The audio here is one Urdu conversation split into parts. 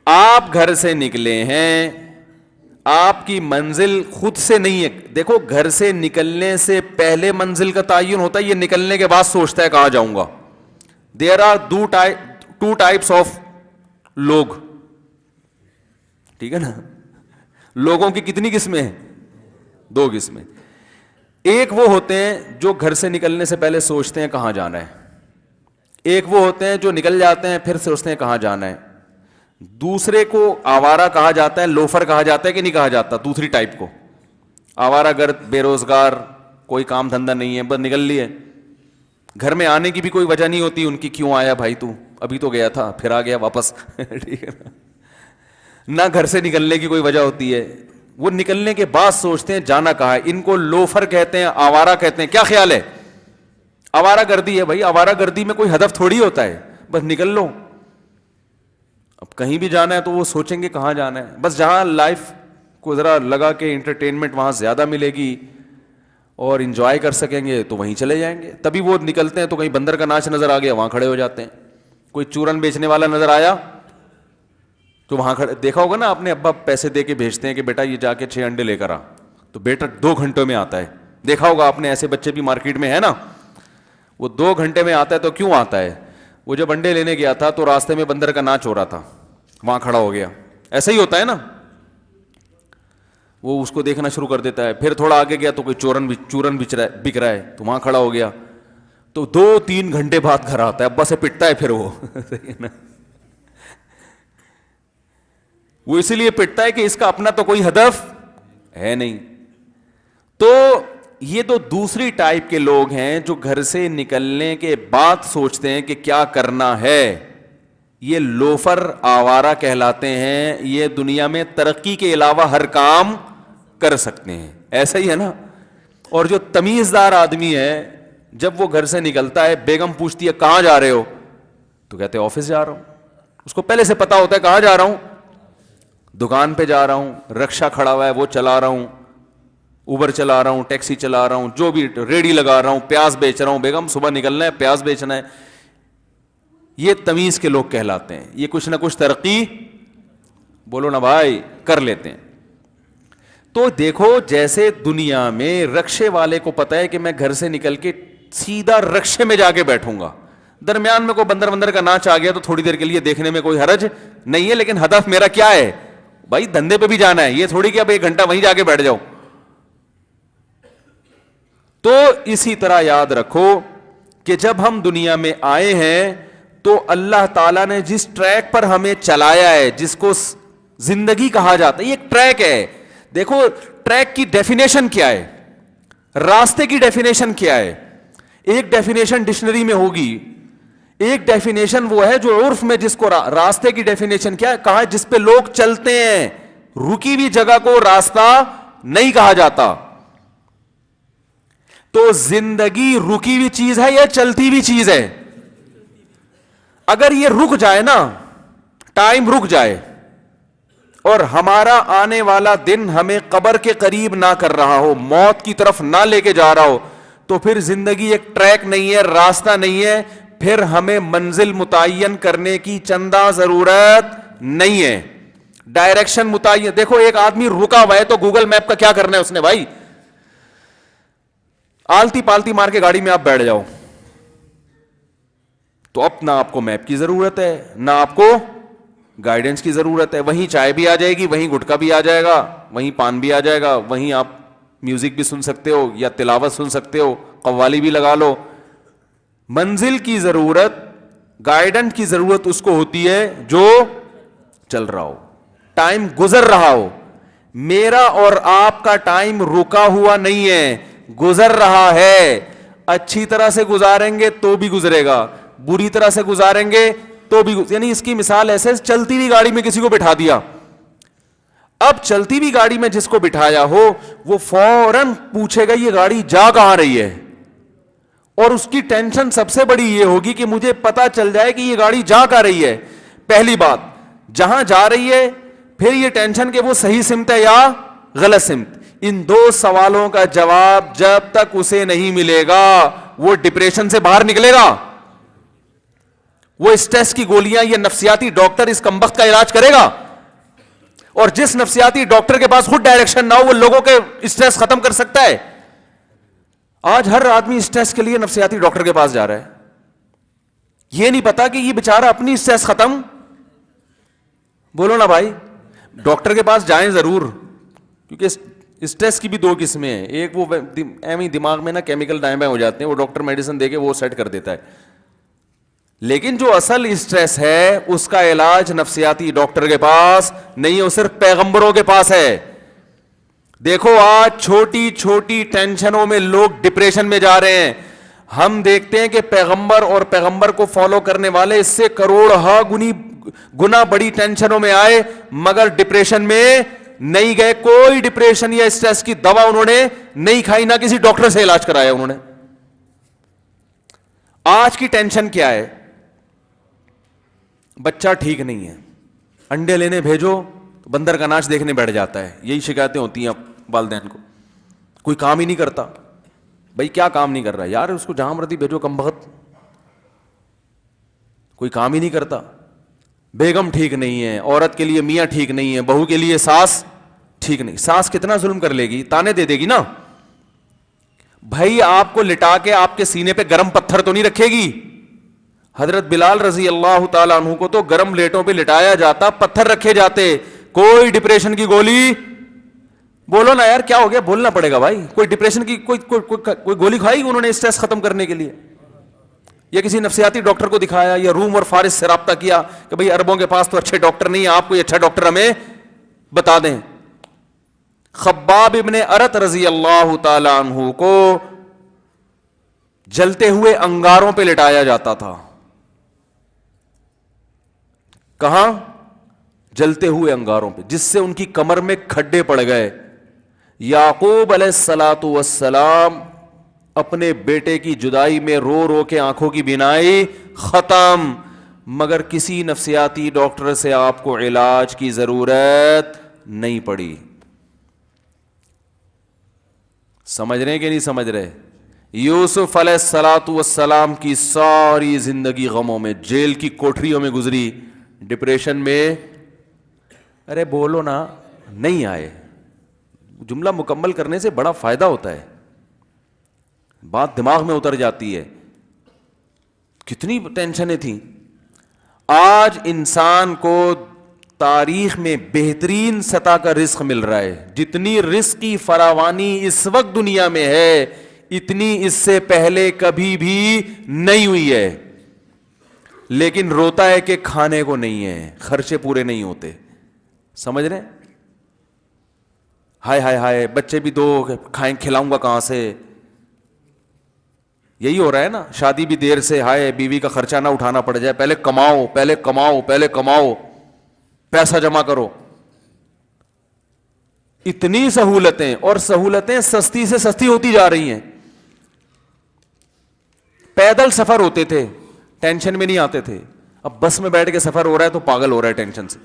آپ گھر سے نکلے ہیں, آپ کی منزل خود سے نہیں ہے. دیکھو گھر سے نکلنے سے پہلے منزل کا تعین ہوتا ہے, یہ نکلنے کے بعد سوچتا ہے کہاں جاؤں گا. There are two types of لوگ, ٹھیک ہے نا. لوگوں کی کتنی قسمیں ہیں؟ 2 قسمیں. ایک وہ ہوتے ہیں جو گھر سے نکلنے سے پہلے سوچتے ہیں کہاں جانا ہے, ایک وہ ہوتے ہیں جو نکل جاتے ہیں پھر سوچتے ہیں کہاں جانا ہے. دوسرے کو آوارہ کہا جاتا ہے, لوفر کہا جاتا ہے کہ نہیں کہا جاتا؟ دوسری ٹائپ کو آوارہ گرد, بے روزگار, کوئی کام دھندہ نہیں ہے, بس نکل لیے. گھر میں آنے کی بھی کوئی وجہ نہیں ہوتی ان کی, کیوں آیا بھائی تو, ابھی تو گیا تھا پھر آ گیا واپس. ٹھیک ہے نا. نہ گھر سے نکلنے کی کوئی وجہ ہوتی ہے, وہ نکلنے کے بعد سوچتے ہیں جانا کہاں ہے. ان کو لوفر کہتے ہیں, آوارہ کہتے ہیں. کیا خیال ہے؟ آوارہ گردی ہے بھائی. آوارہ گردی میں کوئی ہدف تھوڑی ہوتا ہے, بس نکل لو. اب کہیں بھی جانا ہے تو وہ سوچیں گے کہاں جانا ہے, بس جہاں لائف کو ذرا لگا کہ انٹرٹینمنٹ وہاں زیادہ ملے گی اور انجوائے کر سکیں گے تو وہیں چلے جائیں گے. تبھی وہ نکلتے ہیں تو کہیں بندر کا ناچ نظر آ گیا وہاں کھڑے ہو جاتے ہیں. کوئی چورن بیچنے والا نظر آیا تو وہاں کھڑے. دیکھا ہوگا نا اپنے ابا پیسے دے کے بھیجتے ہیں کہ بیٹا یہ جا کے 6 انڈے لے کر آ, تو بیٹا 2 گھنٹوں میں آتا ہے. دیکھا ہوگا آپ نے, ایسے بچے بھی مارکیٹ میں ہے نا. وہ 2 گھنٹے میں آتا ہے تو کیوں آتا ہے؟ وہ جب انڈے لینے گیا تھا تو راستے میں بندر کا ناچ ہو رہا تھا, وہاں کھڑا ہو گیا. ایسا ہی ہوتا ہے نا, وہ اس کو دیکھنا شروع کر دیتا ہے. پھر تھوڑا آگے گیا تو کوئی چورن بک رہا ہے تو وہاں کھڑا ہو گیا. تو 2-3 گھنٹے بعد گھر آتا ہے, ابا سے پٹتا ہے پھر وہ. وہ اسی لیے پٹتا ہے کہ اس کا اپنا تو کوئی ہدف ہے نہیں. تو یہ تو دوسری ٹائپ کے لوگ ہیں جو گھر سے نکلنے کے بعد سوچتے ہیں کہ کیا کرنا ہے. یہ لوفر آوارہ کہلاتے ہیں. یہ دنیا میں ترقی کے علاوہ ہر کام کر سکتے ہیں, ایسا ہی ہے نا. اور جو تمیزدار آدمی ہے جب وہ گھر سے نکلتا ہے, بیگم پوچھتی ہے کہاں جا رہے ہو, تو کہتے ہیں آفس جا رہا ہوں. اس کو پہلے سے پتا ہوتا ہے کہاں جا رہا ہوں, دکان پہ جا رہا ہوں, رکشا کھڑا ہوا ہے وہ چلا رہا ہوں, اوبر چلا رہا ہوں, ٹیکسی چلا رہا ہوں, جو بھی ریڑھی لگا رہا ہوں, پیاز بیچ رہا ہوں. بیگم صبح نکلنا ہے, پیاز بیچنا ہے. یہ تمیز کے لوگ کہلاتے ہیں. یہ کچھ نہ کچھ ترقی, بولو نا بھائی, کر لیتے ہیں. تو دیکھو جیسے دنیا میں رکشے والے کو پتا ہے کہ میں گھر سے نکل کے سیدھا رکشے میں جا کے بیٹھوں گا, درمیان میں کوئی بندر کا ناچ آ گیا تو تھوڑی دیر کے لیے دیکھنے میں کوئی حرج نہیں ہے, لیکن ہدف میرا کیا ہے بھائی؟ دھندے پہ بھی جانا ہے. یہ تھوڑی کہ اب 1 گھنٹہ وہیں جا کے بیٹھ جاؤ. تو اسی طرح یاد رکھو کہ جب ہم دنیا میں آئے ہیں تو اللہ تعالیٰ نے جس ٹریک پر ہمیں چلایا ہے, جس کو زندگی کہا جاتا ہے, یہ ایک ٹریک ہے. دیکھو ٹریک کی ڈیفینیشن کیا ہے, راستے کی ڈیفینیشن کیا ہے. ایک ڈیفینیشن ڈکشنری میں ہوگی, ایک ڈیفینیشن وہ ہے جو عرف میں جس کو راستے کی ڈیفینیشن کیا ہے, کہا ہے جس پہ لوگ چلتے ہیں. رکی ہوئی جگہ کو راستہ نہیں کہا جاتا. تو زندگی رکی ہوئی چیز ہے یا چلتی ہوئی چیز ہے؟ اگر یہ رک جائے نا, ٹائم رک جائے اور ہمارا آنے والا دن ہمیں قبر کے قریب نہ کر رہا ہو, موت کی طرف نہ لے کے جا رہا ہو, تو پھر زندگی ایک ٹریک نہیں ہے, راستہ نہیں ہے. پھر ہمیں منزل متعین کرنے کی چندہ ضرورت نہیں ہے, ڈائریکشن متعین. دیکھو ایک آدمی رکا ہوا ہے تو گوگل میپ کا کیا کرنا ہے اس نے بھائی؟ آلتی پالتی مار کے گاڑی میں آپ بیٹھ جاؤ, تو اب نہ آپ کو میپ کی ضرورت ہے نہ آپ کو گائیڈنس کی ضرورت ہے. وہیں چائے بھی آ جائے گی, وہیں گٹکا بھی آ جائے گا, وہیں پان بھی آ جائے گا, وہیں آپ میوزک بھی سن سکتے ہو یا تلاوت سن سکتے ہو, قوالی بھی لگا لو. منزل کی ضرورت, گائیڈنس کی ضرورت اس کو ہوتی ہے جو چل رہا ہو, ٹائم گزر رہا ہو. میرا اور آپ کا ٹائم رکا ہوا نہیں ہے, گزر رہا ہے. اچھی طرح سے گزاریں گے تو بھی گزرے گا, بری طرح سے گزاریں گے تو بھی. یعنی اس کی مثال ایسے, چلتی ہوئی گاڑی میں کسی کو بٹھا دیا. اب چلتی ہوئی گاڑی میں جس کو بٹھایا ہو وہ فوراً پوچھے گا یہ گاڑی جا کہاں رہی ہے, اور اس کی ٹینشن سب سے بڑی یہ ہوگی کہ مجھے پتا چل جائے کہ یہ گاڑی جا کہاں رہی ہے. پہلی بات, جہاں جا رہی ہے, پھر یہ ٹینشن کہ وہ صحیح سمت ہے یا غلط سمت. ان 2 سوالوں کا جواب جب تک اسے نہیں ملے گا وہ ڈپریشن سے باہر نکلے گا. وہ اسٹریس کی گولیاں یہ نفسیاتی ڈاکٹر اس کمبخت کا علاج کرے گا؟ اور جس نفسیاتی ڈاکٹر کے پاس خود ڈائریکشن نہ ہو وہ لوگوں کے اسٹریس ختم کر سکتا ہے؟ آج ہر آدمی اسٹریس کے لیے نفسیاتی ڈاکٹر کے پاس جا رہا ہے، یہ نہیں پتا کہ یہ بیچارہ اپنی اسٹریس ختم. بولو نا بھائی، ڈاکٹر کے پاس جائیں ضرور، کیونکہ اسٹریس کی بھی دو قسمیں ہیں. ایک وہ ایویں دماغ میں نا کیمیکل ڈائمبے ہو جاتے ہیں، وہ ڈاکٹر میڈیسن دے کے وہ سیٹ کر دیتا ہے. لیکن جو اصل اسٹریس ہے اس کا علاج نفسیاتی ڈاکٹر کے پاس نہیں، وہ صرف پیغمبروں کے پاس ہے. دیکھو آج چھوٹی چھوٹی ٹینشنوں میں لوگ ڈپریشن میں جا رہے ہیں. ہم دیکھتے ہیں کہ پیغمبر اور پیغمبر کو فالو کرنے والے اس سے کروڑ گنا بڑی ٹینشنوں میں آئے مگر ڈپریشن میں نہیں گئے. کوئی ڈپریشن یا اسٹریس کی دوا انہوں نے نہیں کھائی، نہ کسی ڈاکٹر سے علاج کرایا انہوں نے. آج کی ٹینشن کیا ہے؟ بچہ ٹھیک نہیں ہے، انڈے لینے بھیجو تو بندر کا ناچ دیکھنے بیٹھ جاتا ہے. یہی شکایتیں ہوتی ہیں والدین کو. کوئی کام ہی نہیں کرتا. بھائی کیا کام نہیں کر رہا یار؟ اس کو جہاں مرضی بھیجو کم بخت، کوئی کام ہی نہیں کرتا. بیگم ٹھیک نہیں ہے، عورت کے لیے میاں ٹھیک نہیں ہے، بہو کے لیے ساس ٹھیک نہیں. ساس کتنا ظلم کر لے گی، تانے دے دے گی نا. بھائی آپ کو لٹا کے آپ کے سینے پہ گرم پتھر تو نہیں رکھے گی. حضرت بلال رضی اللہ تعالیٰ عنہ کو تو گرم لیٹوں پہ لٹایا جاتا، پتھر رکھے جاتے. کوئی ڈپریشن کی گولی، بولو نا یار کیا ہو گیا، بولنا پڑے گا بھائی. کوئی ڈپریشن کی کوئی گولی کھائی انہوں نے اسٹریس ختم کرنے کے لیے؟ یا کسی نفسیاتی ڈاکٹر کو دکھایا یا روم اور فارس سے رابطہ کیا کہ بھئی عربوں کے پاس تو اچھے ڈاکٹر نہیں ہیں، آپ کوئی اچھا ڈاکٹر ہمیں بتا دیں؟ خباب ابن ارت رضی اللہ تعالی عنہ کو جلتے ہوئے انگاروں پہ لٹایا جاتا تھا. کہاں؟ جلتے ہوئے انگاروں پہ، جس سے ان کی کمر میں کھڈے پڑ گئے. یعقوب علیہ الصلوۃ والسلام اپنے بیٹے کی جدائی میں رو رو کے آنکھوں کی بینائی ختم، مگر کسی نفسیاتی ڈاکٹر سے آپ کو علاج کی ضرورت نہیں پڑی. سمجھ رہے ہیں کہ نہیں سمجھ رہے؟ یوسف علیہ الصلوۃ والسلام کی ساری زندگی غموں میں، جیل کی کوٹریوں میں گزری، ڈپریشن میں. ارے بولو نا، نہیں آئے. جملہ مکمل کرنے سے بڑا فائدہ ہوتا ہے، بات دماغ میں اتر جاتی ہے. کتنی ٹینشنیں تھیں. آج انسان کو تاریخ میں بہترین سطح کا رزق مل رہا ہے. جتنی رزق کی فراوانی اس وقت دنیا میں ہے اتنی اس سے پہلے کبھی بھی نہیں ہوئی ہے. لیکن روتا ہے کہ کھانے کو نہیں ہے، خرچے پورے نہیں ہوتے. سمجھ رہے ہیں؟ ہائے ہائے ہائے، بچے بھی دو، کھائیں کھلاؤں گا کہاں سے؟ یہی ہو رہا ہے نا. شادی بھی دیر سے، ہائے بیوی کا خرچہ نہ اٹھانا پڑ جائے، پہلے کماؤ پہلے کماؤ پہلے کماؤ، پیسہ جمع کرو. اتنی سہولتیں، اور سہولتیں سستی سے سستی ہوتی جا رہی ہیں. پیدل سفر ہوتے تھے، ٹینشن میں نہیں آتے تھے. اب بس میں بیٹھ کے سفر ہو رہا ہے تو پاگل ہو رہا ہے ٹینشن سے.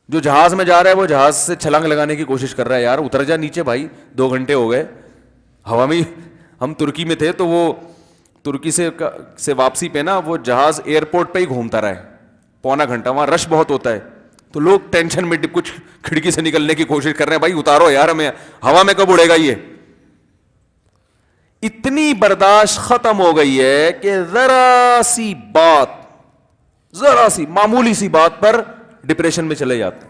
جو جہاز میں جا رہا ہے وہ جہاز سے چھلانگ لگانے کی کوشش کر رہا ہے، یار اتر جا نیچے بھائی، 2 گھنٹے ہو گئے ہوا میں. ہم ترکی میں تھے تو وہ ترکی سے واپسی پہ نا وہ جہاز ایئرپورٹ پہ ہی گھومتا رہا ہے 1.25 گھنٹہ. وہاں رش بہت ہوتا ہے تو لوگ ٹینشن میں کچھ کھڑکی سے نکلنے کی کوشش کر رہے ہیں، بھائی اتارو یار ہمیں، ہوا میں کب اڑے گا یہ. اتنی برداشت ختم ہو گئی ہے کہ ذرا سی معمولی سی بات پر ڈپریشن میں چلے جاتے.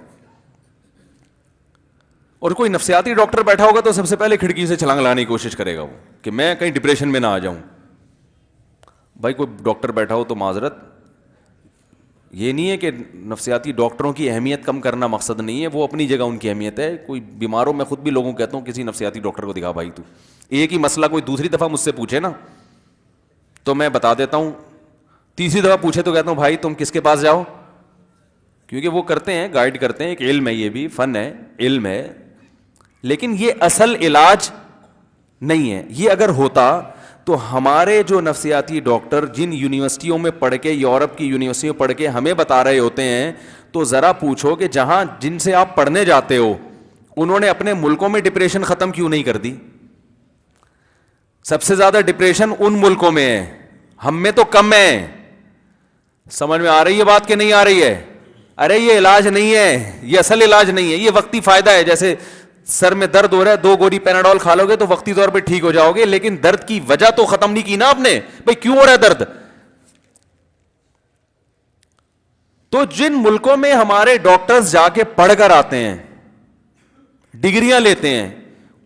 اور کوئی نفسیاتی ڈاکٹر بیٹھا ہوگا تو سب سے پہلے کھڑکی سے چھلانگ لانے کی کوشش کرے گا وہ کہ میں کہیں ڈپریشن میں نہ آ جاؤں. بھائی کوئی ڈاکٹر بیٹھا ہو تو معذرت، یہ نہیں ہے کہ نفسیاتی ڈاکٹروں کی اہمیت کم کرنا مقصد نہیں ہے، وہ اپنی جگہ ان کی اہمیت ہے. کوئی بیماروں میں خود بھی لوگوں کو کہتا ہوں کسی نفسیاتی ڈاکٹر کو دکھا بھائی. تو ایک ہی مسئلہ کوئی دوسری دفعہ مجھ سے پوچھے نا تو میں بتا دیتا ہوں، تیسری دفعہ پوچھے تو کہتا ہوں بھائی تم کس کے پاس جاؤ، کیونکہ وہ کرتے ہیں، گائیڈ کرتے ہیں. ایک علم ہے، یہ بھی فن ہے، علم ہے، لیکن یہ اصل علاج نہیں ہے. یہ اگر ہوتا تو ہمارے جو نفسیاتی ڈاکٹر جن یونیورسٹیوں میں پڑھ کے، یورپ کی یونیورسٹیوں میں پڑھ کے ہمیں بتا رہے ہوتے ہیں، تو ذرا پوچھو کہ جن سے آپ پڑھنے جاتے ہو انہوں نے اپنے ملکوں میں ڈپریشن ختم کیوں نہیں کر دی؟ سب سے زیادہ ڈپریشن ان ملکوں میں ہے، ہم میں تو کم ہے. سمجھ میں آ رہی ہے بات کہ نہیں آ رہی ہے؟ ارے یہ علاج نہیں ہے، یہ اصل علاج نہیں ہے، یہ وقتی فائدہ ہے. جیسے سر میں درد ہو رہا ہے، 2 گولی پیناڈول کھا لو گے تو وقتی طور پہ ٹھیک ہو جاؤ گے، لیکن درد کی وجہ تو ختم نہیں کی نا آپ نے. بھائی کیوں ہو رہا ہے درد؟ تو جن ملکوں میں ہمارے ڈاکٹرز جا کے پڑھ کر آتے ہیں، ڈگریاں لیتے ہیں،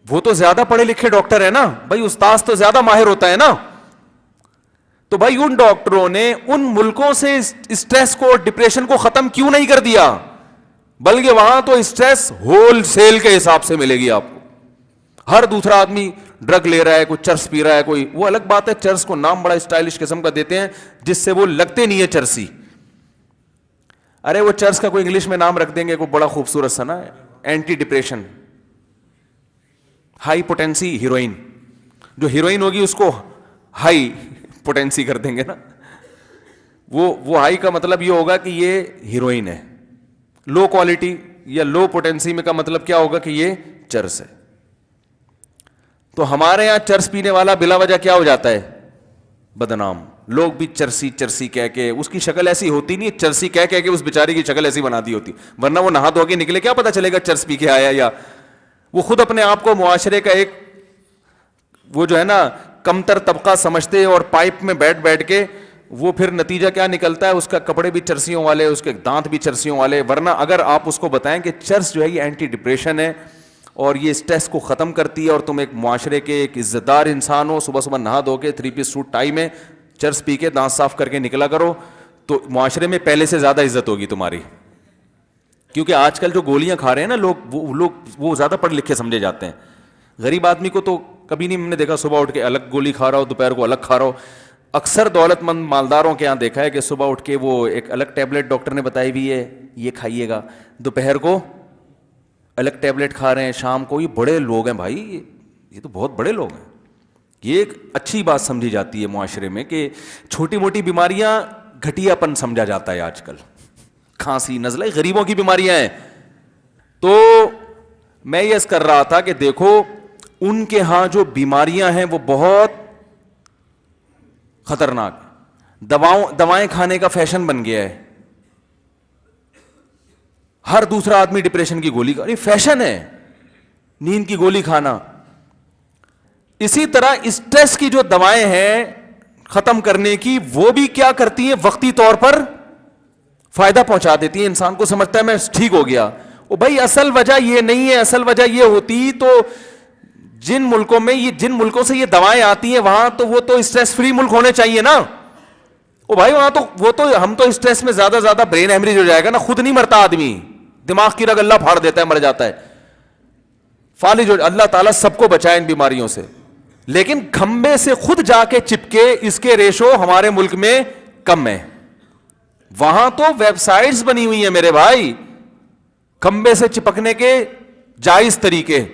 وہ تو زیادہ پڑھے لکھے ڈاکٹر ہیں نا بھائی، استاذ تو زیادہ ماہر ہوتا ہے نا. تو بھائی ان ڈاکٹروں نے ان ملکوں سے اسٹریس کو، ڈپریشن کو ختم کیوں نہیں کر دیا؟ بلکہ وہاں تو اسٹریس ہول سیل کے حساب سے ملے گی آپ کو. ہر دوسرا آدمی ڈرگ لے رہا ہے، کوئی چرس پی رہا ہے، کوئی، وہ الگ بات ہے، چرس کو نام بڑا اسٹائلش قسم کا دیتے ہیں جس سے وہ لگتے نہیں ہے چرسی. ارے وہ چرس کا کوئی انگلش میں نام رکھ دیں گے، کوئی بڑا خوبصورت سا نا، anti depression, high potency heroin. جو ہیروئن ہوگی اس کو ہائی پوٹینسی کر دیں گے نا. وہ ہائی کا مطلب یہ ہوگا کہ یہ ہیروئن ہے. لو کوالٹی یا لو پوٹینسی میں کا مطلب کیا ہوگا کہ یہ چرس ہے. تو ہمارے یہاں چرس پینے والا بلا وجہ کیا ہو جاتا ہے؟ بدنام. لوگ بھی چرسی چرسی کہہ کے، اس کی شکل ایسی ہوتی نہیں، چرسی کہہ کے اس بیچارے کی شکل ایسی بنا دی ہوتی، ورنہ وہ نہا دھو کے نکلے کیا پتا چلے گا چرس پی کے آیا. یا وہ خود اپنے آپ کو معاشرے کا ایک وہ جو ہے نا کمتر طبقہ سمجھتے، اور پائپ میں بیٹھ بیٹھ کے وہ پھر نتیجہ کیا نکلتا ہے، اس کا کپڑے بھی چرسیوں والے، اس کے دانت بھی چرسیوں والے. ورنہ اگر آپ اس کو بتائیں کہ چرس جو ہے یہ اینٹی ڈپریشن ہے اور یہ اسٹریس کو ختم کرتی ہے، اور تم ایک معاشرے کے ایک عزت دار انسان ہو، صبح صبح نہا دھو کے 3 پیس سوٹ ٹائی میں چرس پی کے دانت صاف کر کے نکلا کرو، تو معاشرے میں پہلے سے زیادہ عزت ہوگی تمہاری. کیونکہ آج کل جو گولیاں کھا رہے ہیں نا لوگ وہ زیادہ پڑھ لکھے سمجھے جاتے ہیں. غریب آدمی کو تو کبھی نہیں ہم نے دیکھا صبح اٹھ کے الگ گولی کھا رہا ہو، دوپہر کو الگ کھا رہا ہو. اکثر دولت مند مالداروں کے یہاں دیکھا ہے کہ صبح اٹھ کے وہ ایک الگ ٹیبلٹ ڈاکٹر نے بتائی ہوئی ہے یہ کھائیے گا، دوپہر کو الگ ٹیبلٹ کھا رہے ہیں، شام کو. یہ بڑے لوگ ہیں بھائی، یہ تو بہت بڑے لوگ ہیں. یہ ایک اچھی بات سمجھی جاتی ہے معاشرے میں کہ چھوٹی موٹی بیماریاں گھٹیا پن سمجھا جاتا ہے آج کل. کھانسی، نزلہ غریبوں کی بیماریاں ہیں. تو میں یہ کر رہا تھا کہ دیکھو ان کے ہاں جو بیماریاں ہیں وہ بہت خطرناک. دوائیں کھانے کا فیشن بن گیا ہے. ہر دوسرا آدمی ڈپریشن کی گولی کا فیشن ہے، نیند کی گولی کھانا. اسی طرح اسٹریس کی جو دوائیں ہیں ختم کرنے کی، وہ بھی کیا کرتی ہیں، وقتی طور پر فائدہ پہنچا دیتی ہیں. انسان کو سمجھتا ہے میں ٹھیک ہو گیا. وہ بھائی اصل وجہ یہ نہیں ہے. اصل وجہ یہ ہوتی تو جن ملکوں سے یہ دوائیں آتی ہیں وہاں تو وہ تو اسٹریس فری ملک ہونے چاہیے نا. او بھائی وہاں تو وہ تو ہم تو اسٹریس میں زیادہ برین ہیمریج ہو جائے گا نا، خود نہیں مرتا آدمی، دماغ کی رگ اللہ پھاڑ دیتا ہے، مر جاتا ہے، فالج ہو. اللہ تعالیٰ سب کو بچائے ان بیماریوں سے. لیکن کھمبے سے خود جا کے چپکے اس کے ریشو ہمارے ملک میں کم ہے. وہاں تو ویب سائٹس بنی ہوئی ہیں میرے بھائی، کھمبے سے چپکنے کے جائز طریقے،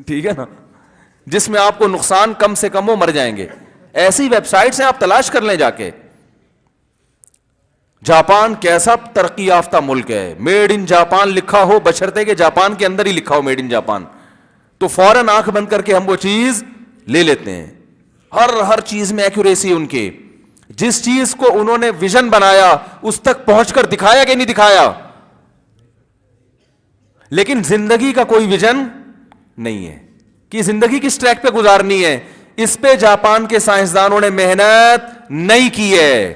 ٹھیک ہے نا، جس میں آپ کو نقصان کم سے کم ہو، مر جائیں گے. ایسی ویب سائٹس ہیں، آپ تلاش کر لیں جا کے. جاپان کیسا ترقی یافتہ ملک ہے، میڈ ان جاپان لکھا ہو، بشرطے کہ جاپان کے اندر ہی لکھا ہو میڈ ان جاپان، تو فوراً آنکھ بند کر کے ہم وہ چیز لے لیتے ہیں. ہر چیز میں ایکوریسی ان کے، جس چیز کو انہوں نے ویژن بنایا اس تک پہنچ کر دکھایا کہ نہیں دکھایا. لیکن زندگی کا کوئی ویژن نہیں ہے کہ زندگی کس ٹریک پہ گزارنی ہے. اس پہ جاپان کے سائنسدانوں نے محنت نہیں کی ہے.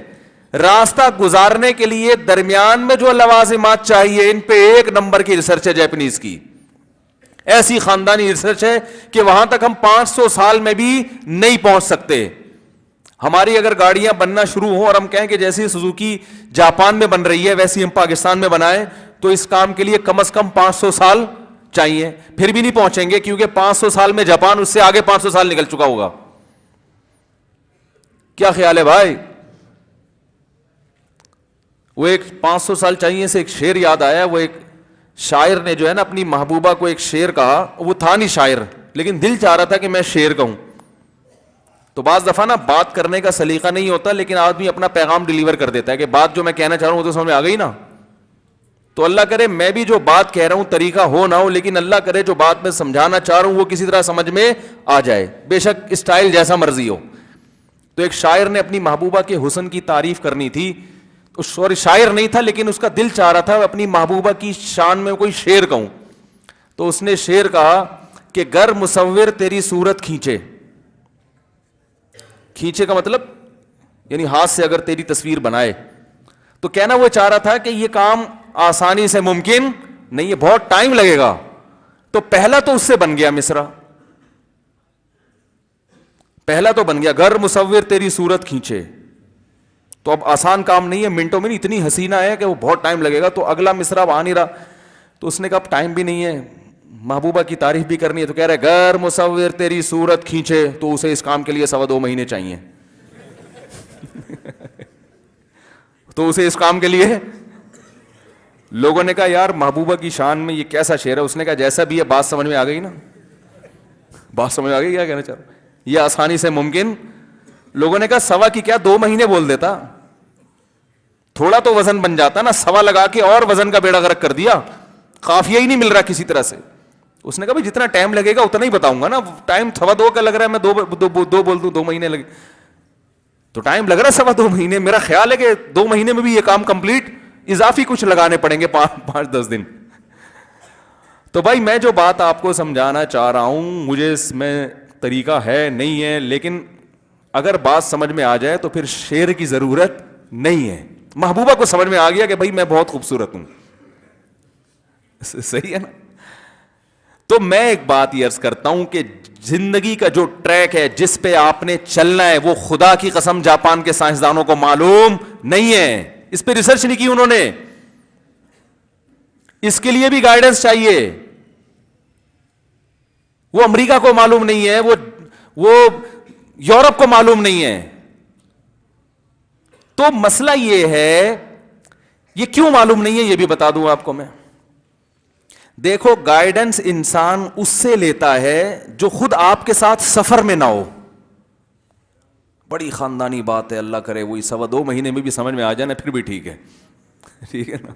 راستہ گزارنے کے لیے درمیان میں جو لوازمات چاہیے ان پہ 1 نمبر کی ریسرچ ہے جاپنیز کی. ایسی خاندانی ریسرچ ہے کہ وہاں تک ہم 500 سال میں بھی نہیں پہنچ سکتے. ہماری اگر گاڑیاں بننا شروع ہوں اور ہم کہیں کہ جیسی سوزوکی جاپان میں بن رہی ہے ویسی ہم پاکستان میں بنائیں، تو اس کام کے لیے کم از کم 500 سال چاہیے. پھر بھی نہیں پہنچیں گے کیونکہ 500 سال میں جاپان اس سے آگے 500 سال نکل چکا ہوگا. کیا خیال ہے بھائی؟ وہ ایک 500 سال چاہیے سے ایک شعر یاد آیا. وہ ایک شاعر نے جو ہے نا اپنی محبوبہ کو ایک شعر کہا. وہ تھا نہیں شاعر لیکن دل چاہ رہا تھا کہ میں شعر کہوں. تو بعض دفعہ نا بات کرنے کا سلیقہ نہیں ہوتا لیکن آدمی اپنا پیغام ڈیلیور کر دیتا ہے کہ بات جو میں کہنا چاہ رہا ہوں وہ تو سمجھ میں آ گئی نا. تو اللہ کرے میں بھی جو بات کہہ رہا ہوں طریقہ ہو نہ ہو، لیکن اللہ کرے جو بات میں سمجھانا چاہ رہا ہوں وہ کسی طرح سمجھ میں آ جائے، بے شک اسٹائل جیسا مرضی ہو. تو ایک شاعر نے اپنی محبوبہ کے حسن کی تعریف کرنی تھی، سوری شاعر نہیں تھا لیکن اس کا دل چاہ رہا تھا اپنی محبوبہ کی شان میں کوئی شعر کہوں، تو اس نے شعر کہا کہ گر مصور تیری صورت کھینچے، کھینچے کا مطلب یعنی ہاتھ سے اگر تیری تصویر بنائے، تو کہنا وہ چاہ رہا تھا کہ یہ کام آسانی سے ممکن نہیں ہے، بہت ٹائم لگے گا. تو پہلا تو اس سے بن گیا مصرع، پہلا تو بن گیا گر مصور تیری صورت کھینچے. تو اب آسان کام نہیں ہے، منٹوں میں نہیں، اتنی حسینہ ہے کہ وہ بہت ٹائم لگے گا. تو اگلا مصرع اب آ نہیں رہا، تو اس نے کہا اب ٹائم بھی نہیں ہے، محبوبہ کی تعریف بھی کرنی ہے، تو کہہ رہے گر مصور تیری صورت کھینچے، تو اسے اس کام کے لیے 2.25 مہینے چاہیے. تو اسے اس کام کے لیے لوگوں نے کہا یار محبوبہ کی شان میں یہ کیسا شعر ہے. اس نے کہا جیسا بھی ہے بات سمجھ میں آ گئی نا، بات سمجھ آ گئی کیا کہنا چاہ رہا ہوں، یہ آسانی سے ممکن. لوگوں نے کہا 2.25 کی کیا 2 مہینے بول دیتا، تھوڑا تو وزن بن جاتا نا، 2.25 لگا کے اور وزن کا بیڑا غرق کر دیا، قافیہ ہی نہیں مل رہا کسی طرح سے. اس نے کہا بھائی جتنا ٹائم لگے گا اتنا ہی بتاؤں گا نا، ٹائم 2.25 کا لگ رہا ہے، میں دو بول دوں 2 مہینے لگے، تو ٹائم لگ رہا ہے 2.25 مہینے. میرا خیال ہے کہ 2 مہینے میں بھی یہ کام کمپلیٹ، اضافی کچھ لگانے پڑیں گے 5-10 دن. تو بھائی میں جو بات آپ کو سمجھانا چاہ رہا ہوں، مجھے اس میں طریقہ ہے نہیں ہے، لیکن اگر بات سمجھ میں آ جائے تو پھر شعر کی ضرورت نہیں ہے. محبوبہ کو سمجھ میں آ گیا کہ بھائی میں بہت خوبصورت ہوں، صحیح ہے نا. تو میں ایک بات یہ عرض کرتا ہوں کہ زندگی کا جو ٹریک ہے جس پہ آپ نے چلنا ہے، وہ خدا کی قسم جاپان کے سائنسدانوں کو معلوم نہیں ہے، اس پہ ریسرچ نہیں کی انہوں نے، اس کے لیے بھی گائیڈنس چاہیے. وہ امریکہ کو معلوم نہیں ہے، وہ یورپ کو معلوم نہیں ہے. تو مسئلہ یہ ہے، یہ کیوں معلوم نہیں ہے یہ بھی بتا دوں آپ کو میں. دیکھو گائیڈنس انسان اس سے لیتا ہے جو خود آپ کے ساتھ سفر میں نہ ہو. بڑی خاندانی بات ہے، اللہ کرے وہی 2.25 مہینے میں بھی سمجھ میں آ جائے نا پھر بھی ٹھیک ہے، ٹھیک ہے نا.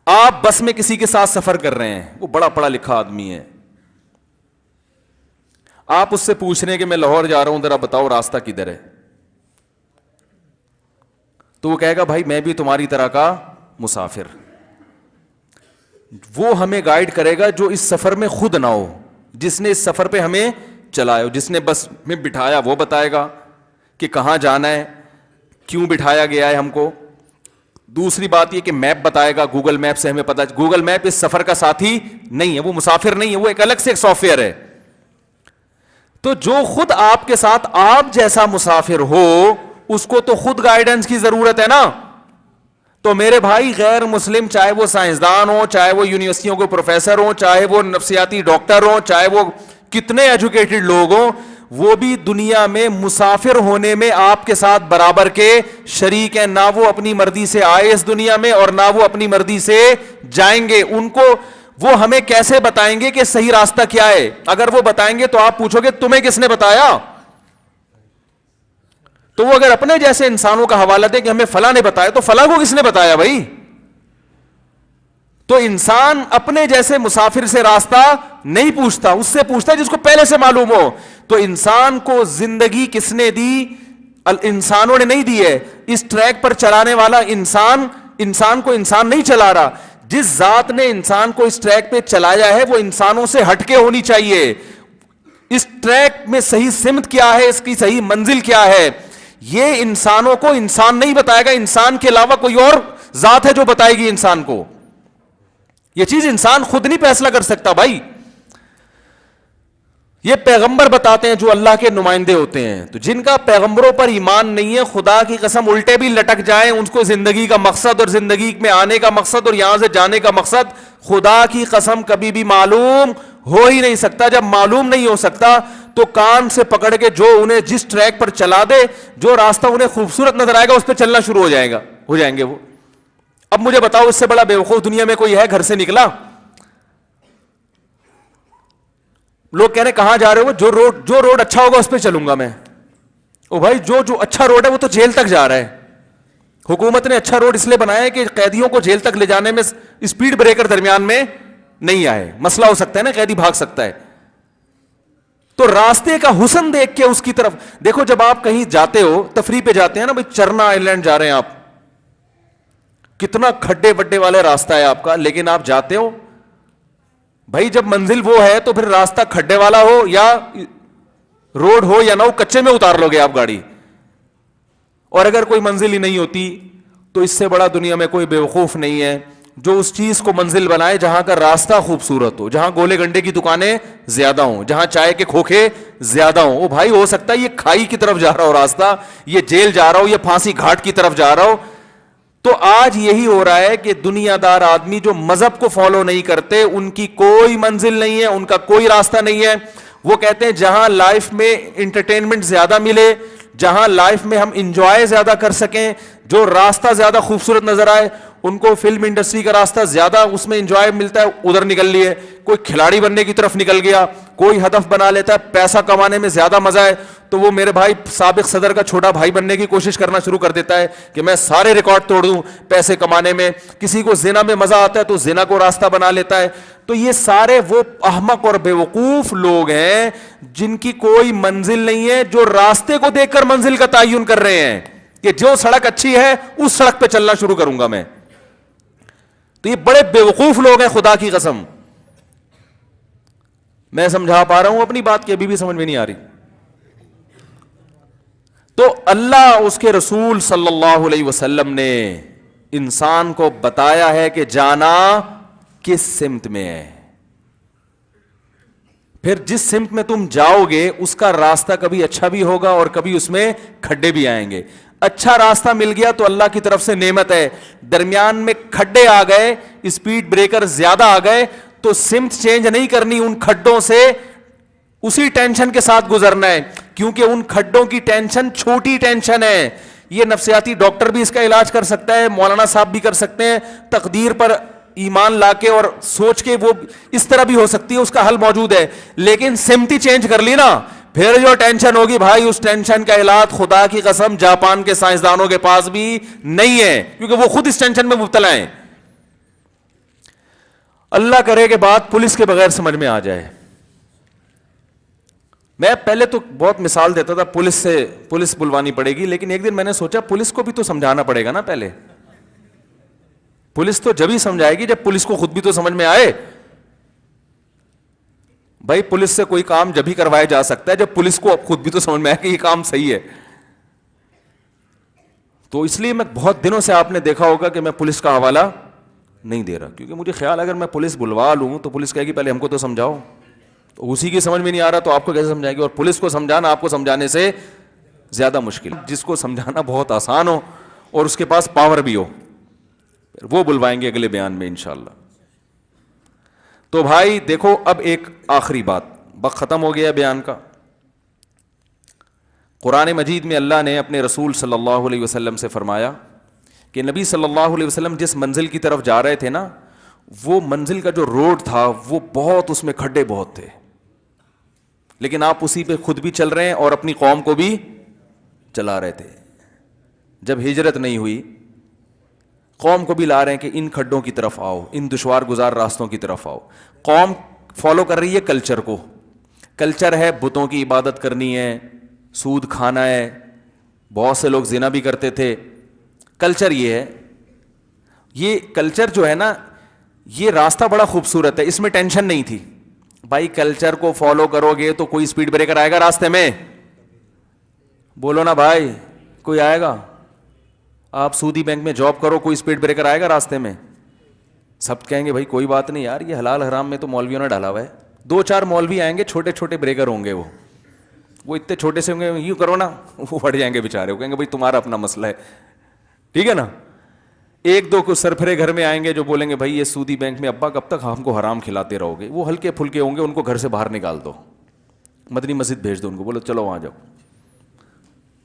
آپ بس میں کسی کے ساتھ سفر کر رہے ہیں، وہ بڑا پڑھا لکھا آدمی ہے، آپ اس سے پوچھ رہے ہیں کہ میں لاہور جا رہا ہوں ذرا بتاؤ راستہ کدھر ہے، تو وہ کہے گا بھائی میں بھی تمہاری طرح کا مسافر. وہ ہمیں گائیڈ کرے گا جو اس سفر میں خود نہ ہو، جس نے اس سفر پہ ہمیں چلایا ہو، جس نے بس میں بٹھایا وہ بتائے گا کہ کہاں جانا ہے، کیوں بٹھایا گیا ہے ہم کو. دوسری بات یہ کہ میپ بتائے گا، گوگل میپ سے ہمیں پتا، گوگل میپ اس سفر کا ساتھی نہیں ہے، وہ مسافر نہیں ہے، وہ ایک الگ سے ایک سافٹ ویئر ہے. تو جو خود آپ کے ساتھ آپ جیسا مسافر ہو اس کو تو خود گائیڈنس کی ضرورت ہے نا. تو میرے بھائی غیر مسلم چاہے وہ سائنسدان ہوں، چاہے وہ یونیورسٹیوں کے پروفیسر ہوں، چاہے وہ نفسیاتی ڈاکٹر ہوں، چاہے وہ کتنے ایجوکیٹڈ لوگ ہوں، وہ بھی دنیا میں مسافر ہونے میں آپ کے ساتھ برابر کے شریک ہیں. نہ وہ اپنی مرضی سے آئے اس دنیا میں اور نہ وہ اپنی مرضی سے جائیں گے. ان کو وہ ہمیں کیسے بتائیں گے کہ صحیح راستہ کیا ہے؟ اگر وہ بتائیں گے تو آپ پوچھو گے تمہیں کس نے بتایا؟ تو وہ اگر اپنے جیسے انسانوں کا حوالہ دے کہ ہمیں فلاں نے بتایا، تو فلاں کو کس نے بتایا بھائی؟ تو انسان اپنے جیسے مسافر سے راستہ نہیں پوچھتا، اس سے پوچھتا ہے جس کو پہلے سے معلوم ہو. تو انسان کو زندگی کس نے دی؟ انسانوں نے نہیں دی ہے. اس ٹریک پر چلانے والا انسان کو انسان نہیں چلا رہا. جس ذات نے انسان کو اس ٹریک پہ چلایا ہے وہ انسانوں سے ہٹ کے ہونی چاہیے. اس ٹریک میں صحیح سمت کیا ہے، اس کی صحیح منزل کیا ہے، یہ انسانوں کو انسان نہیں بتائے گا. انسان کے علاوہ کوئی اور ذات ہے جو بتائے گی انسان کو. یہ چیز انسان خود نہیں فیصلہ کر سکتا بھائی. یہ پیغمبر بتاتے ہیں جو اللہ کے نمائندے ہوتے ہیں. تو جن کا پیغمبروں پر ایمان نہیں ہے، خدا کی قسم الٹے بھی لٹک جائیں، ان کو زندگی کا مقصد اور زندگی میں آنے کا مقصد اور یہاں سے جانے کا مقصد خدا کی قسم کبھی بھی معلوم ہو ہی نہیں سکتا. جب معلوم نہیں ہو سکتا تو کان سے پکڑ کے جو انہیں جس ٹریک پر چلا دے، جو راستہ انہیں خوبصورت نظر آئے گا اس پہ چلنا شروع ہو جائیں گے وہ. اب مجھے بتاؤ اس سے بڑا بیوقوف دنیا میں کوئی ہے گھر سے نکلا؟ لوگ کہہ رہے کہاں جا رہے ہو؟ جو روڈ اچھا ہوگا اس پہ چلوں گا میں. او بھائی جو اچھا روڈ ہے وہ تو جیل تک جا رہا ہے. حکومت نے اچھا روڈ اس لیے بنایا ہے کہ قیدیوں کو جیل تک لے جانے میں اسپیڈ بریکر درمیان میں نہیں آئے. مسئلہ ہو سکتا ہے نا، قیدی بھاگ سکتا ہے. تو راستے کا حسن دیکھ کے اس کی طرف دیکھو. جب آپ کہیں جاتے ہو تفریح پہ جاتے ہیں نا بھائی, چرنا آئی لینڈ جا رہے ہیں آپ, کتنا کھڈے بڈے والا راستہ ہے آپ کا, لیکن آپ جاتے ہو بھائی, جب منزل وہ ہے تو پھر راستہ کھڈے والا ہو یا روڈ ہو یا نہ ہو, کچے میں اتار لو گے آپ گاڑی. اور اگر کوئی منزل ہی نہیں ہوتی تو اس سے بڑا دنیا میں کوئی بیوقوف نہیں ہے جو اس چیز کو منزل بنائے جہاں کا راستہ خوبصورت ہو, جہاں گولے گنڈے کی دکانیں زیادہ ہوں, جہاں چائے کے کھوکھے زیادہ ہوں. وہ بھائی ہو سکتا ہے یہ کھائی کی طرف جا رہا ہو راستہ, یہ جیل جا رہا ہو, یہ پھانسی گھاٹ کی طرف جا رہا ہو. تو آج یہی ہو رہا ہے کہ دنیا دار آدمی جو مذہب کو فالو نہیں کرتے ان کی کوئی منزل نہیں ہے, ان کا کوئی راستہ نہیں ہے. وہ کہتے ہیں جہاں لائف میں انٹرٹینمنٹ زیادہ ملے, جہاں لائف میں ہم انجوائے زیادہ کر سکیں, جو راستہ زیادہ خوبصورت نظر آئے, ان کو فلم انڈسٹری کا راستہ زیادہ اس میں انجوائے ملتا ہے, ادھر نکل لیے. کوئی کھلاڑی بننے کی طرف نکل گیا, کوئی ہدف بنا لیتا ہے, پیسہ کمانے میں زیادہ مزہ ہے تو وہ میرے بھائی سابق صدر کا چھوٹا بھائی بننے کی کوشش کرنا شروع کر دیتا ہے کہ میں سارے ریکارڈ توڑ دوں پیسے کمانے میں. کسی کو زنا میں مزہ آتا ہے تو زنا کو راستہ بنا لیتا ہے. تو یہ سارے وہ احمق اور بیوقوف لوگ ہیں جن کی کوئی منزل نہیں ہے, جو راستے کو دیکھ کر منزل کا تعین کر رہے ہیں کہ جو سڑک اچھی ہے اس سڑک پہ چلنا شروع کروں گا میں. تو یہ بڑے بیوقوف لوگ ہیں خدا کی قسم. میں سمجھا پا رہا ہوں اپنی بات کی, ابھی بھی سمجھ میں نہیں آ رہی. تو اللہ اس کے رسول صلی اللہ علیہ وسلم نے انسان کو بتایا ہے کہ جانا کس سمت میں ہے, پھر جس سمت میں تم جاؤ گے اس کا راستہ کبھی اچھا بھی ہوگا اور کبھی اس میں کھڈے بھی آئیں گے. اچھا راستہ مل گیا تو اللہ کی طرف سے نعمت ہے, درمیان میں کھڈے آ گئے, اسپیڈ بریکر زیادہ آ گئے تو سمت چینج نہیں کرنی, ان کھڈوں سے اسی ٹینشن کے ساتھ گزرنا ہے, کیونکہ ان کھڈوں کی ٹینشن چھوٹی ٹینشن ہے. یہ نفسیاتی ڈاکٹر بھی اس کا علاج کر سکتا ہے, مولانا صاحب بھی کر سکتے ہیں, تقدیر پر ایمان لا کے اور سوچ کے وہ اس طرح بھی ہو سکتی ہے, اس کا حل موجود ہے. لیکن سمتی چینج کر لی نا, پھر جو ٹینشن ہوگی بھائی اس ٹینشن کا علاج خدا کی قسم جاپان کے سائنسدانوں کے پاس بھی نہیں ہے, کیونکہ وہ خود اس ٹینشن میں مبتلا ہیں. اللہ کرے کہ بات پولیس کے بغیر سمجھ میں آ جائے. میں پہلے تو بہت مثال دیتا تھا پولیس بلوانی پڑے گی, لیکن ایک دن میں نے سوچا پولیس کو بھی تو سمجھانا پڑے گا نا. پہلے پولیس تو جب ہی سمجھائے گی جب پولیس کو خود بھی تو سمجھ میں آئے. بھائی پولیس سے کوئی کام جب ہی کروایا جا سکتا ہے جب پولیس کو خود بھی تو سمجھ میں آئے کہ یہ کام صحیح ہے. تو اس لیے میں بہت دنوں سے آپ نے دیکھا ہوگا کہ میں پولیس کا حوالہ نہیں دے رہا, کیونکہ مجھے خیال اگر میں پولیس بلوا لوں تو پولیس کہے گی پہلے ہم کو تو سمجھاؤ, تو اسی کی سمجھ میں نہیں آ رہا تو آپ کو کیسے سمجھائے گی. اور پولیس کو سمجھانا آپ کو سمجھانے سے زیادہ مشکل, جس کو سمجھانا بہت آسان ہو اور اس کے پاس پاور بھی ہو, وہ بلوائیں گے اگلے بیان میں انشاءاللہ. تو بھائی دیکھو اب ایک آخری بات, وقت ختم ہو گیا بیان کا. قرآن مجید میں اللہ نے اپنے رسول صلی اللہ علیہ وسلم سے فرمایا کہ نبی صلی اللہ علیہ وسلم جس منزل کی طرف جا رہے تھے نا, وہ منزل کا جو روڈ تھا وہ بہت, اس میں کھڈے بہت تھے, لیکن آپ اسی پہ خود بھی چل رہے ہیں اور اپنی قوم کو بھی چلا رہے تھے. جب ہجرت نہیں ہوئی قوم کو بھی لا رہے ہیں کہ ان کھڈوں کی طرف آؤ, ان دشوار گزار راستوں کی طرف آؤ. قوم فالو کر رہی ہے کلچر کو, کلچر ہے بتوں کی عبادت کرنی ہے, سود کھانا ہے, بہت سے لوگ زنا بھی کرتے تھے. کلچر یہ ہے, یہ کلچر جو ہے نا یہ راستہ بڑا خوبصورت ہے, اس میں ٹینشن نہیں تھی. بھائی کلچر کو فالو کرو گے تو کوئی اسپیڈ بریکر آئے گا راستے میں؟ بولو نا بھائی, کوئی آئے گا؟ آپ سودی بینک میں جاب کرو, کوئی اسپیڈ بریکر آئے گا راستے میں؟ سب کہیں گے بھائی کوئی بات نہیں یار, یہ حلال حرام میں تو مولویوں نے ڈالا ہوا ہے. 2-4 مولوی آئیں گے, چھوٹے چھوٹے بریکر ہوں گے, وہ اتنے چھوٹے سے ہوں گے, یوں کرو نا, وہ پڑ جائیں گے بیچارے, وہ کہیں گے بھائی تمہارا اپنا مسئلہ ہے, ٹھیک ہے نا. 1-2 کو سرفرے گھر میں آئیں گے جو بولیں گے بھائی یہ سودی بینک میں ابا کب تک ہم کو حرام کھلاتے رہو گے. وہ ہلکے پھلکے ہوں گے, ان کو گھر سے باہر نکال دو, مدنی مسجد بھیج دو ان کو, بولو چلو وہاں جاؤ.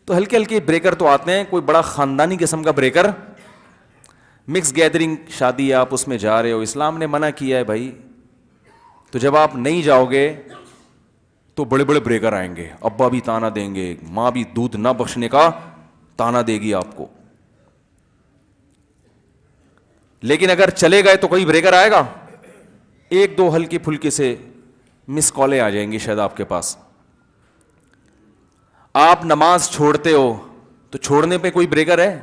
تو ہلکے ہلکے بریکر تو آتے ہیں, کوئی بڑا خاندانی قسم کا بریکر, مکس گیدرنگ شادی ہے, آپ اس میں جا رہے ہو, اسلام نے منع کیا ہے بھائی. تو جب آپ نہیں جاؤ گے تو بڑے بڑے بریکر آئیں گے, ابا بھی تانا دیں گے, ماں بھی دودھ نہ بخشنے کا تانا دے گی آپ کو. لیکن اگر چلے گئے تو کوئی بریکر آئے گا؟ 1-2 ہلکی پھلکی سے مس کالیں آ جائیں گی شاید آپ کے پاس, آپ نماز چھوڑتے ہو تو چھوڑنے پہ کوئی بریکر ہے؟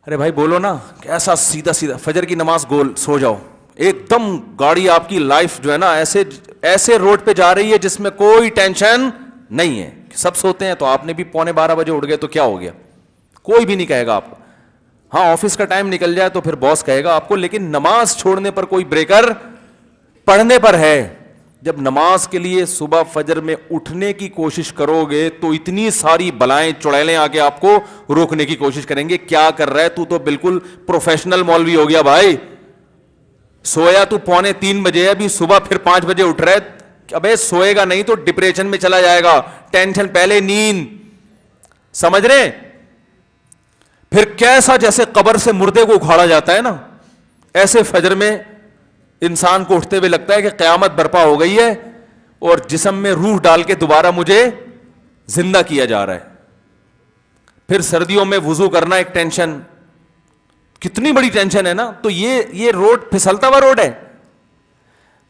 ارے بھائی بولو نا، کیسا سیدھا سیدھا فجر کی نماز گول سو جاؤ، ایک دم گاڑی آپ کی لائف جو ہے نا ایسے روڈ پہ جا رہی ہے جس میں کوئی ٹینشن نہیں ہے، سب سوتے ہیں تو آپ نے بھی 11:45 اٹھ گئے تو کیا ہو گیا، کوئی بھی نہیں کہے گا آپ کو. ہاں آفس کا ٹائم نکل جائے تو پھر باس کہے گا آپ کو، لیکن نماز چھوڑنے پر کوئی بریکر پڑھنے پر ہے. جب نماز کے لیے صبح فجر میں اٹھنے کی کوشش کرو گے تو اتنی ساری بلائیں چڑیلیں آ کے آپ کو روکنے کی کوشش کریں گے. کیا کر رہا ہے تو بالکل پروفیشنل مولوی ہو گیا بھائی، سویا تو 2:45 بجے ابھی صبح پھر 5 بجے اٹھ رہا ہے. ابے سوئے گا نہیں تو ڈپریشن میں چلا جائے گا، ٹینشن پہلے نیند، سمجھ رہے؟ پھر کیسا جیسے قبر سے مردے کو اکھاڑا جاتا ہے نا، ایسے فجر میں انسان کو اٹھتے ہوئے لگتا ہے کہ قیامت برپا ہو گئی ہے اور جسم میں روح ڈال کے دوبارہ مجھے زندہ کیا جا رہا ہے. پھر سردیوں میں وضو کرنا ایک ٹینشن، کتنی بڑی ٹینشن ہے نا. تو یہ روڈ پھسلتا ہوا روڈ ہے،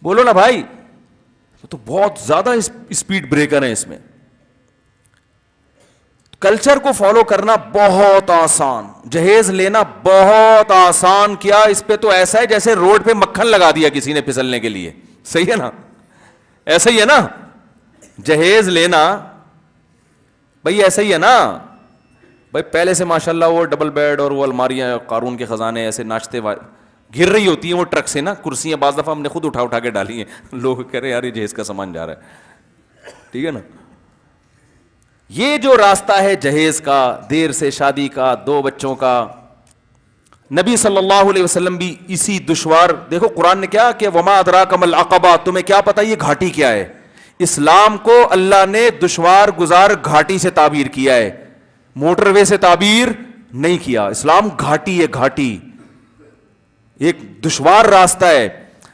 بولو نا بھائی. تو بہت زیادہ اسپیڈ بریکر ہیں اس میں. کلچر کو فالو کرنا بہت آسان، جہیز لینا بہت آسان. کیا اس پہ تو ایسا ہے جیسے روڈ پہ مکھن لگا دیا کسی نے پھسلنے کے لیے، صحیح ہے نا؟ ایسا ہی ہے نا جہیز لینا بھائی، ایسا ہی ہے نا بھائی. پہلے سے ماشاءاللہ وہ ڈبل بیڈ اور وہ الماریاں قارون کے خزانے ایسے ناچتے گر رہی ہوتی ہیں وہ ٹرک سے نا، کرسیاں بعض دفعہ ہم نے خود اٹھا کے ڈالی ہیں. لوگ کہہ رہے یار یہ جہیز کا سامان جا رہا ہے، ٹھیک ہے نا. یہ جو راستہ ہے جہیز کا، دیر سے شادی کا، 2 بچوں کا، نبی صلی اللہ علیہ وسلم بھی اسی دشوار، دیکھو قرآن نے کیا کہ وما ادراک ما العقبہ، تمہیں کیا پتا یہ گھاٹی کیا ہے. اسلام کو اللہ نے دشوار گزار گھاٹی سے تعبیر کیا ہے، موٹر وے سے تعبیر نہیں کیا. اسلام گھاٹی ہے، گھاٹی ایک دشوار راستہ ہے.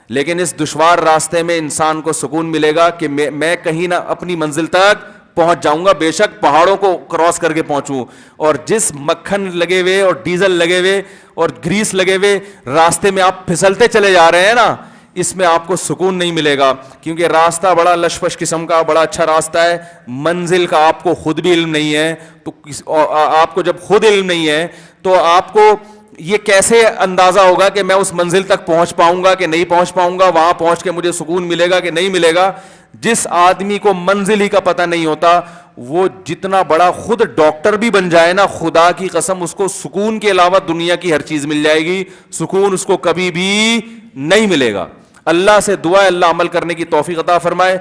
لیکن اس دشوار راستے میں انسان کو سکون ملے گا کہ میں کہیں نہ اپنی منزل تک پہنچ جاؤں گا، بے شک پہاڑوں کو کراس کر کے پہنچوں. اور جس مکھن لگے ہوئے اور ڈیزل لگے ہوئے اور گریس لگے ہوئے راستے میں آپ پھسلتے چلے جا رہے ہیں نا، اس میں آپ کو سکون نہیں ملے گا، کیونکہ راستہ بڑا لشپش قسم کا، بڑا اچھا راستہ ہے. منزل کا آپ کو خود بھی علم نہیں ہے، تو آپ کو جب خود علم نہیں ہے تو آپ کو یہ کیسے اندازہ ہوگا کہ میں اس منزل تک پہنچ پاؤں گا کہ نہیں پہنچ پاؤں گا، وہاں پہنچ کے مجھے سکون ملے گا کہ نہیں ملے گا. جس آدمی کو منزل ہی کا پتہ نہیں ہوتا، وہ جتنا بڑا خود ڈاکٹر بھی بن جائے نا، خدا کی قسم اس کو سکون کے علاوہ دنیا کی ہر چیز مل جائے گی، سکون اس کو کبھی بھی نہیں ملے گا. اللہ سے دعا ہے اللہ عمل کرنے کی توفیق عطا فرمائے.